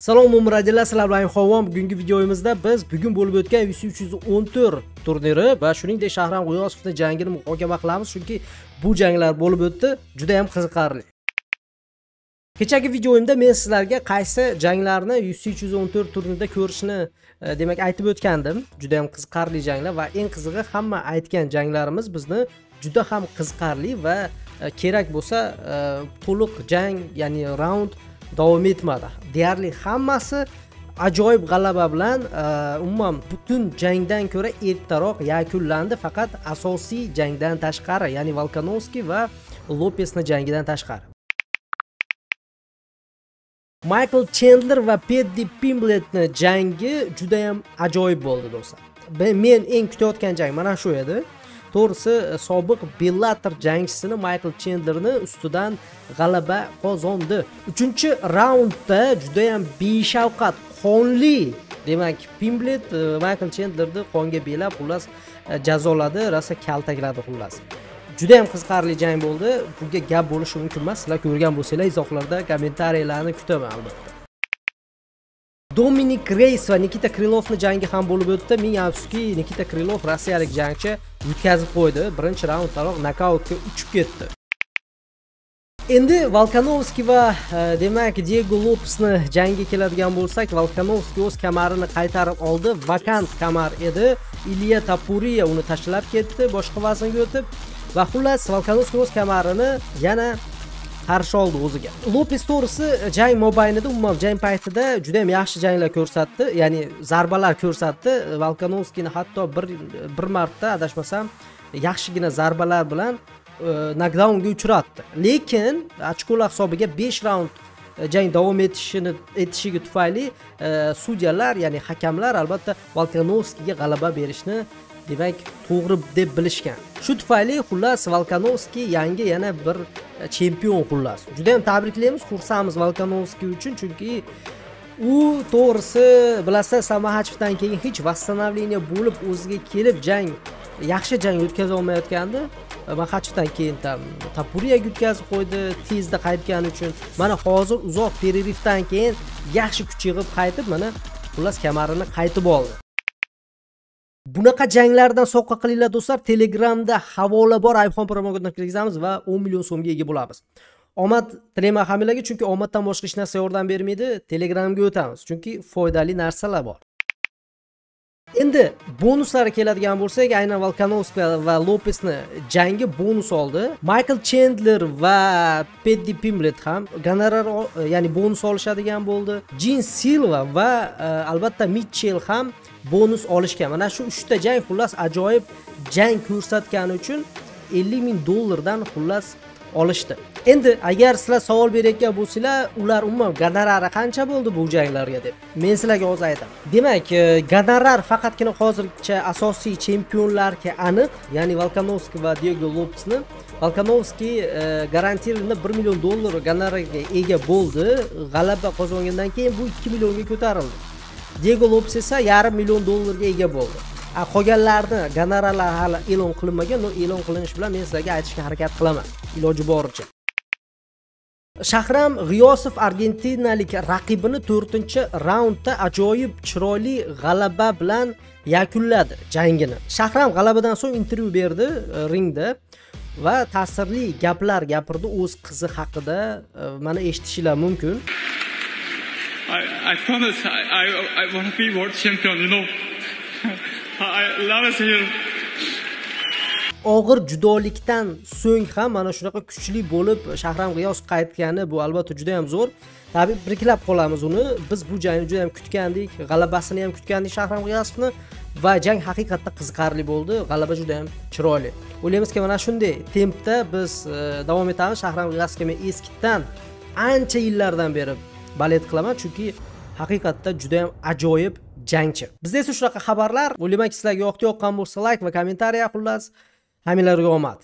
Salom muradiylar, sizlar bilan Xovon. Bugungi videomizda biz bugun bo'lib o'tgan UFC 314 turniri va shuningdek Shahram G'iyosovning jangini muhokama qilamiz, chunki bu janglar bo'lib o'tdi, juda ham qiziqarli. Kechagi videomda men sizlarga qaysi janglarni UFC 314 turnirida ko'rishni demak aytib o'tgandim. Juda ham qiziqarli janglar va eng qizig'i hamma aytgan janglarimiz bizni juda ham qiziqarli va kerak bo'lsa to'liq jang, ya'ni raund davom etmadi. Deyarli hammasi ajoyib g'alaba bilan umuman butun jangdan ko'ra ertaroq yakunlandi, faqat asosiy jangdan tashqari, ya'ni Volkanovski va Lopesning jangidan tashqari. Michael Chandler va Paddy Pimblettning jangi juda ham ajoyib bo'ldi do'stlar. Men eng kutayotgan jang mana shu edi. To'g'risi sobiq Bellator jangchisini Michael Chandlerni ustidan g'alaba qozondi. 3-raundda juda ham beshafqat, qonli, demak Pimblett Michael Chandlerni qonga belab xullas jazoladi, rosa kaltakladi xullas. Juda ham qiziqarli jang bo'ldi. Bunga gap bo'lishi mumkin emas. Sizlar ko'rgan bo'lsanglar izohlarda kommentariyalarni kutaman albatta. Dominic Reyes va Nikita Krylovning jangi ham bo'lib o'tdi. Ming afsuski, Nikita Krylov rossiyalik jangchi yutqazib qo'ydi. Birinchi raunddanoq nokautga uchib ketdi. Endi Volkanovski va demak Diego Lopesning jangi keladigan bo'lsak, Volkanovski o'z kamarini qaytarib oldi. Vakant kamar edi. Ilya Tapuriya uni tashlab ketdi, boshqa vaznga o'tib. Va xullas Volkanovski o'z kamarini yana qarshi oldi o'ziga. Lopes to'g'risi jang mobaynida, umuman jang paytida juda ham yaxshi janglar ko'rsatdi, ya'ni zarbalar ko'rsatdi. Volkanovskini hatto bir marta adashmasam yaxshigina zarbalar bilan nokdaunga uchratdi. Lekin ochkolar hisobiga 5 raund jang davom etishiga tufayli sudyalar, ya'ni hakamlar albatta Volkanovskiga g'alaba berishni demak to'g'ri deb bilishgan. Shu tufayli xullas Volkanovski yangi yana bir chempion xullas. Juda ham tabriklaymiz, xursandmiz Volkanovski uchun, chunki u to'g'risi bilasizlar Samahachevdan keyin hech vasстановление bo'lib o'ziga kelib yaxshi jang o'tkaza olmayotgandi. Mahachevdan keyin Tapuriyaga yutqazib qo'ydi tezda qaytgani uchun. Mana hozir uzoq pererivdan keyin yaxshi kuch yig'ib qaytib, mana xullas kamarini qaytib oldi. Bunaqa janglardan soqqa qilinglar do'stlar. Telegramda havola bor, iPhone promokodidan kirgizamiz va 10 million so'mga ega bo'lamiz. Omad tilayman hammalarga, chunki omaddan boshqa hech narsa yordam bermaydi. Telegramga o'tamiz, chunki foydali narsalar bor. Endi bonuslarga keladigan bo'lsak, aynan Volkanovski va Lopesning jangi bonus oldi. Michael Chandler va Paddy Pimblett ham gonorar, ya'ni bonus olishadigan bo'ldi. Jin Silva va albatta Mitchell ham bonus olishgan. Mana shu 3 ta jang xullas ajoyib jang ko'rsatgani uchun $50,000 xullas olishdi. Endi agar sizlar savol berayotgan bo'lsanglar, ular umuman gonorari qancha bo'ldi bu janglarga deb, men sizlarga hozir aytaman. Demak, gonorar faqatgina hozircha asosiy chempionlarga aniq, ya'ni Volkanovski va Diego Lopesni. Volkanovski garantirованно $1 million gonorariga ega bo'ldi. G'alaba qozongandan keyin bu 2 millionga ko'tarildi. Diego Lopes esa $500,000 ga ega bo'ldi. Qolganlarni gonorarlar hali e'lon qilinmagan, e'lon qilinish bilan men sizlarga aytishga harakat qilaman iloji boricha. Shahram G'iyosov argentinalik raqibini 4-raundda ajoyib chiroyli g'alaba bilan yakunladi jangini. Shahram g'alabadan so'ng intervyu berdi ringda va ta'sirli gaplar gapirdi o'z qizi haqida. Mana eshitishingiz mumkin. I promise I want to be world champion, you know. I love it here. Og'ir judolikdan so'ng ham mana shunaqa kuchli bo'lib Shahram G'iyosov qaytgani bu albatta juda ham zo'r. Tabriklab qolamiz uni. Biz bu jangni juda ham kutgandik, g'alabasini ham kutgandik Shahram G'iyosovni va jang haqiqatda qiziqarli bo'ldi. G'alaba juda ham chiroyli. O'ylaymizki, mana shunday tempda biz davom etamiz. Shahram G'iyosovga men eskidan ancha yillardan beri balet qilaman, chunki haqiqatda juda ham ajoyib jangchi. Bizda esa shunaqa xabarlar. O'ylaymanki sizlarga yoqdi, yoqqan bo'lsa like va kommentariya xullas. Hammalarga omad.